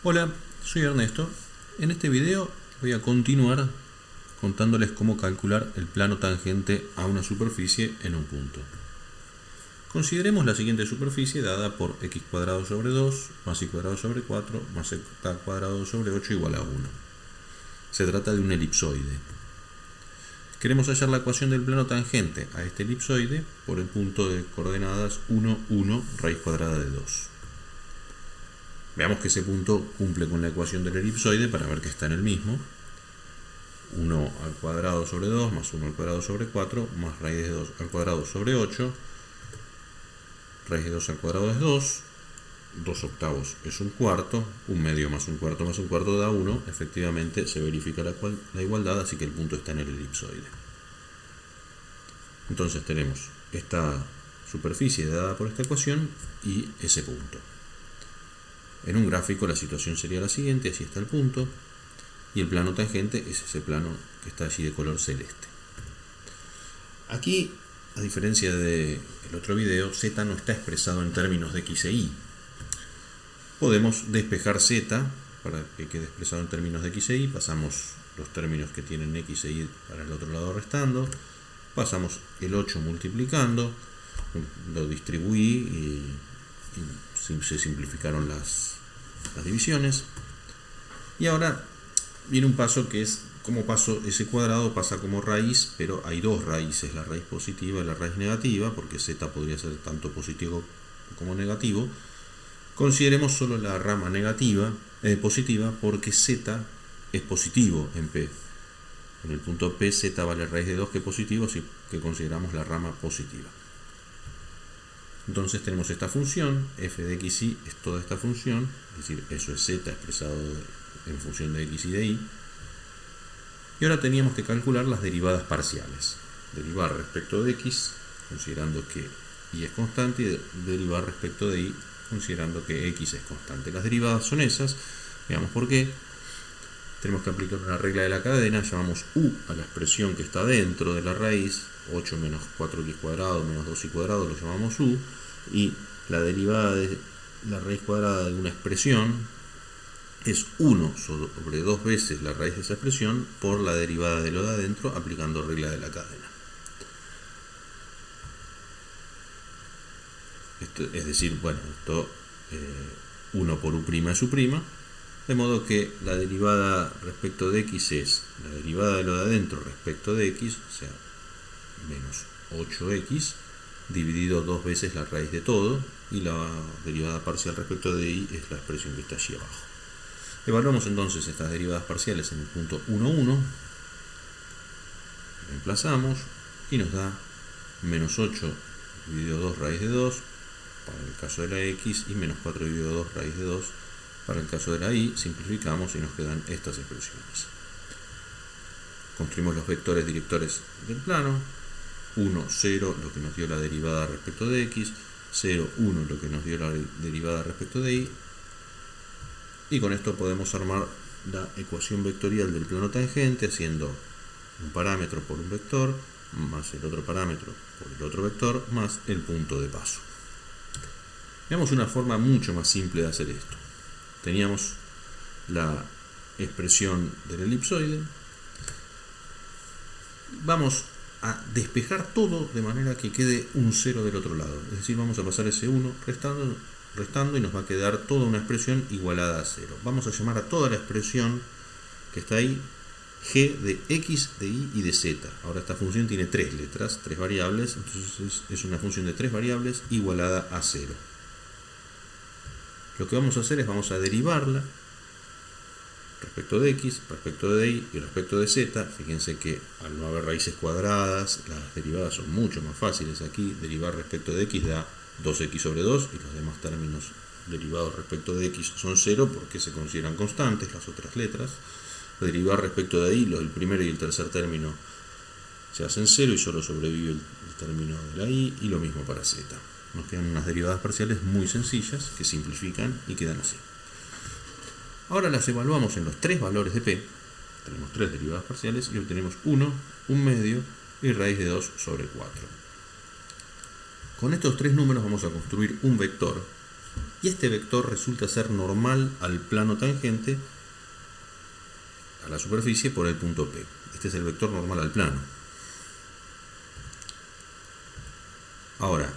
Hola, soy Ernesto. En este video voy a continuar contándoles cómo calcular el plano tangente a una superficie en un punto. Consideremos la siguiente superficie dada por x cuadrado sobre 2 más y cuadrado sobre 4 más z cuadrado sobre 8 igual a 1. Se trata de un elipsoide. Queremos hallar la ecuación del plano tangente a este elipsoide por el punto de coordenadas 1, 1, raíz cuadrada de 2. Veamos que ese punto cumple con la ecuación del elipsoide para ver que está en el mismo. 1 al cuadrado sobre 2 más 1 al cuadrado sobre 4 más raíz de 2 al cuadrado sobre 8. Raíz de 2 al cuadrado es 2. 2 octavos es un cuarto. Un medio más un cuarto da 1. Efectivamente se verifica la igualdad, así que el punto está en el elipsoide. Entonces tenemos esta superficie dada por esta ecuación y ese punto. En un gráfico la situación sería la siguiente: así está el punto y el plano tangente es ese plano que está allí de color celeste. Aquí, a diferencia del otro video, z no está expresado en términos de x e y. Podemos despejar z para que quede expresado en términos de x e y. Pasamos los términos que tienen x e y para el otro lado restando. Pasamos el 8 multiplicando. Lo distribuí y se simplificaron las divisiones. Y ahora viene un paso que es como paso ese cuadrado pasa como raíz, pero hay dos raíces, la raíz positiva y la raíz negativa, porque z podría ser tanto positivo como negativo. Consideremos solo la rama positiva, porque z es positivo en P. En el punto P, z vale raíz de 2, que es positivo, así que consideramos la rama positiva. Entonces tenemos esta función, f de x y es toda esta función, es decir, eso es z expresado en función de x y de y. Y ahora teníamos que calcular las derivadas parciales. Derivar respecto de x, considerando que y es constante, y derivar respecto de y, considerando que x es constante. Las derivadas son esas, veamos por qué. Tenemos que aplicar una regla de la cadena, llamamos u a la expresión que está dentro de la raíz, 8 menos 4x cuadrado menos 2y cuadrado lo llamamos u, y la derivada de la raíz cuadrada de una expresión es 1 sobre 2 veces la raíz de esa expresión por la derivada de lo de adentro aplicando regla de la cadena. Es decir, bueno, esto 1 por u' es u', de modo que la derivada respecto de x es la derivada de lo de adentro respecto de x, o sea, menos 8x, dividido 2 veces la raíz de todo, y la derivada parcial respecto de y es la expresión que está allí abajo. Evaluamos entonces estas derivadas parciales en el punto 1, 1, reemplazamos y nos da menos 8 dividido 2 raíz de 2 para el caso de la x y menos 4 dividido 2 raíz de 2 para el caso de la y. Simplificamos y nos quedan estas expresiones. Construimos los vectores directores del plano. 1, 0, lo que nos dio la derivada respecto de x, 0, 1, lo que nos dio la derivada respecto de y, y con esto podemos armar la ecuación vectorial del plano tangente haciendo un parámetro por un vector, más el otro parámetro por el otro vector, más el punto de paso. Veamos una forma mucho más simple de hacer esto. Teníamos la expresión del elipsoide. Vamos a despejar todo de manera que quede un 0 del otro lado. Es decir, vamos a pasar ese 1 restando y nos va a quedar toda una expresión igualada a 0. Vamos a llamar a toda la expresión que está ahí g de x, de y y de z. Ahora esta función tiene 3 letras, 3 variables, entonces es una función de 3 variables igualada a 0. Lo que vamos a hacer es vamos a derivarla respecto de x, respecto de y y respecto de z. Fíjense que al no haber raíces cuadradas, las derivadas son mucho más fáciles. Aquí derivar respecto de x da 2x sobre 2 y los demás términos derivados respecto de x son 0 porque se consideran constantes las otras letras. Derivar respecto de y, el primero y el tercer término se hacen 0 y solo sobrevive el término de la y lo mismo para z. Nos quedan unas derivadas parciales muy sencillas que simplifican y quedan así. Ahora las evaluamos en los 3 valores de P. Tenemos 3 derivadas parciales y obtenemos 1, 1 medio y raíz de 2 sobre 4. Con estos 3 números vamos a construir un vector y y este vector resulta ser normal al plano tangente a la superficie por el punto P. Este es el vector normal al plano. Ahora,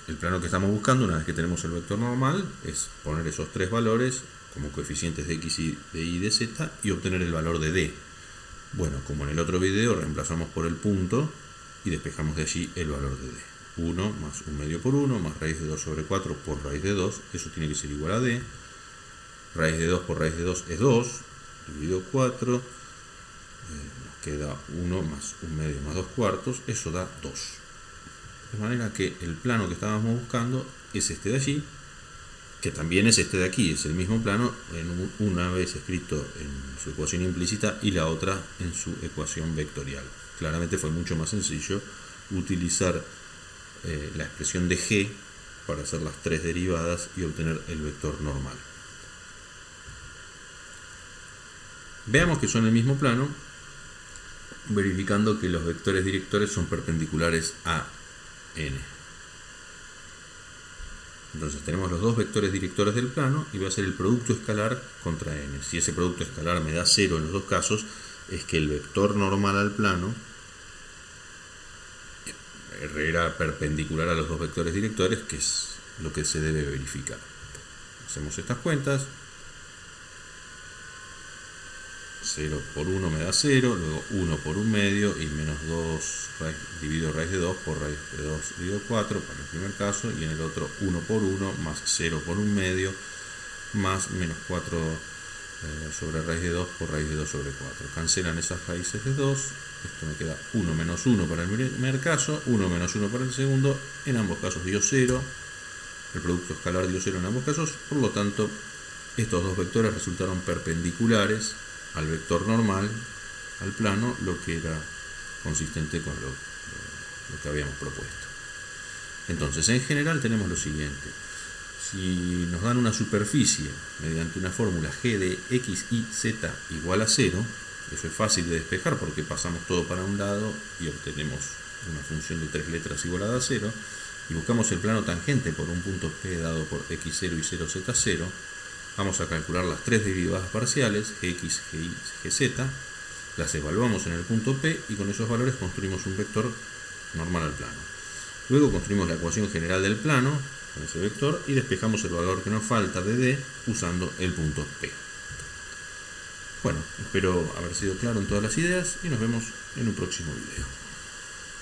el plano que estamos buscando, una vez que tenemos el vector normal, es poner esos tres valores como coeficientes de x, de y de z y obtener el valor de d. Bueno, como en el otro video, reemplazamos por el punto y despejamos de allí el valor de d. 1 más 1 medio por 1 más raíz de 2 sobre 4 por raíz de 2, eso tiene que ser igual a d. Raíz de 2 por raíz de 2 es 2, dividido 4, nos queda 1 más 1 medio más 2 cuartos, eso da 2. De manera que el plano que estábamos buscando es este de allí, que también es este de aquí, es el mismo plano, una vez escrito en su ecuación implícita y la otra en su ecuación vectorial. Claramente fue mucho más sencillo utilizar la expresión de g para hacer las tres derivadas y obtener el vector normal. Veamos que son el mismo plano, verificando que los vectores directores son perpendiculares a n. Entonces tenemos los dos vectores directores del plano y voy a hacer el producto escalar contra n. Si ese producto escalar me da 0 en los dos casos, es que el vector normal al plano era perpendicular a los dos vectores directores, que es lo que se debe verificar. Hacemos estas cuentas. 0 por 1 me da 0, luego 1 por 1 medio y menos 2 dividido raíz de 2 por raíz de 2 dividido 4 para el primer caso, y en el otro 1 por 1 más 0 por 1 medio más menos 4 sobre raíz de 2 por raíz de 2 sobre 4. Cancelan esas raíces de 2, esto me queda 1 menos 1 para el primer caso, 1 menos 1 para el segundo, en ambos casos dio 0, el producto escalar dio 0 en ambos casos, por lo tanto estos dos vectores resultaron perpendiculares al vector normal, al plano, lo que era consistente con lo que habíamos propuesto. Entonces, en general tenemos lo siguiente. Si nos dan una superficie mediante una fórmula g de x, y, z igual a 0, eso es fácil de despejar porque pasamos todo para un lado y obtenemos una función de tres letras igualada a 0, y buscamos el plano tangente por un punto P dado por x0 y 0, z0, vamos a calcular las tres derivadas parciales, gx, gy, gz, las evaluamos en el punto P y con esos valores construimos un vector normal al plano. Luego construimos la ecuación general del plano con ese vector y despejamos el valor que nos falta de d usando el punto P. Bueno, espero haber sido claro en todas las ideas y nos vemos en un próximo video.